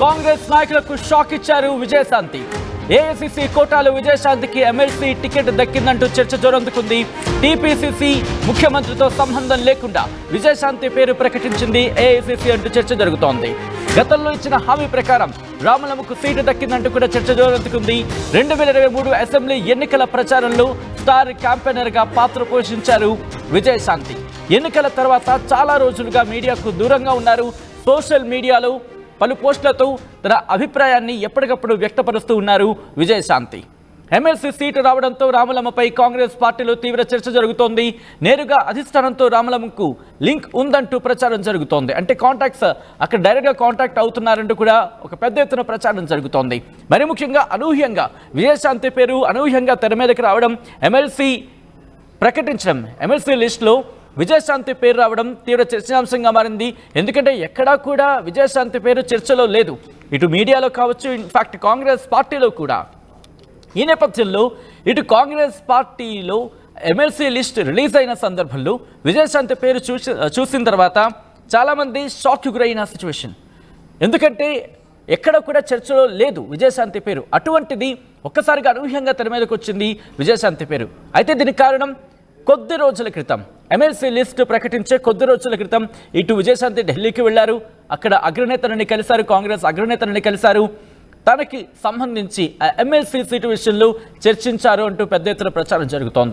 కాంగ్రెస్ నాయకులకు షాక్ ఇచ్చారు విజయశాంతి. ఏఐసిసి కోటాలో విజయశాంతికి ఎమ్మెల్సీ టికెట్ దక్కిందంటూ చర్చ జోరందుకుంది. టీపీసీసీ ముఖ్యమంత్రితో సంబంధం లేకుండా విజయశాంతి పేరు ప్రకటించింది ఏఐసిసి అంటూ చర్చ జరుగుతోంది. గతంలో ఇచ్చిన హామీ ప్రకారం రామలమ్మకు సీటు దక్కిందంటూ కూడా చర్చ జోరందుకుంది. 2023 అసెంబ్లీ ఎన్నికల ప్రచారంలో స్టార్ క్యాంపెయినర్ గా పాత్ర పోషించారు విజయశాంతి. ఎన్నికల తర్వాత చాలా రోజులుగా మీడియాకు దూరంగా ఉన్నారు. సోషల్ మీడియాలో పలు పోస్టులతో తన అభిప్రాయాన్ని ఎప్పటికప్పుడు వ్యక్తపరుస్తూ ఉన్నారు విజయశాంతి. ఎమ్మెల్సీ సీటు రావడంతో రామలమ్మపై కాంగ్రెస్ పార్టీలో తీవ్ర చర్చ జరుగుతోంది. నేరుగా అధిష్టానంతో రామలమ్మకు లింక్ ఉందంటూ ప్రచారం జరుగుతోంది. అంటే కాంటాక్ట్స్ అక్కడ డైరెక్ట్గా కాంటాక్ట్ అవుతున్నారంటూ కూడా ఒక పెద్ద ఎత్తున ప్రచారం జరుగుతోంది. మరి ముఖ్యంగా అనూహ్యంగా విజయశాంతి పేరు అనూహ్యంగా తెర మీదకి రావడం, ఎమ్మెల్సీ ప్రకటించడం, ఎమ్మెల్సీ లిస్టులో విజయశాంతి పేరు రావడం తీవ్ర చర్చనాంశంగా మారింది. ఎందుకంటే ఎక్కడా కూడా విజయశాంతి పేరు చర్చలో లేదు, ఇటు మీడియాలో కావచ్చు, ఇన్ఫాక్ట్ కాంగ్రెస్ పార్టీలో కూడా. ఈ నేపథ్యంలో ఇటు కాంగ్రెస్ పార్టీలో ఎమ్మెల్సీ లిస్ట్ రిలీజ్ అయిన సందర్భంలో విజయశాంతి పేరు చూసిన తర్వాత చాలామంది షాక్కి గురైన సిచ్యువేషన్. ఎందుకంటే ఎక్కడ కూడా చర్చలో లేదు విజయశాంతి పేరు. అటువంటిది ఒక్కసారిగా అనూహ్యంగా తెర మీదకి వచ్చింది విజయశాంతి పేరు. అయితే దీనికి కారణం కొద్ది రోజుల క్రితం ఎమ్మెల్సీ లిస్టు ప్రకటించే కొద్ది రోజుల క్రితం ఇటు విజయశాంతి ఢిల్లీకి వెళ్లారు. అక్కడ అగ్రనేతలని కలిశారు, కాంగ్రెస్ అగ్రనేతలని కలిశారు. తనకి సంబంధించి ఎమ్మెల్సీ సీటు విషయంలో చర్చించారు అంటూ పెద్ద ఎత్తున ప్రచారం జరుగుతోంది.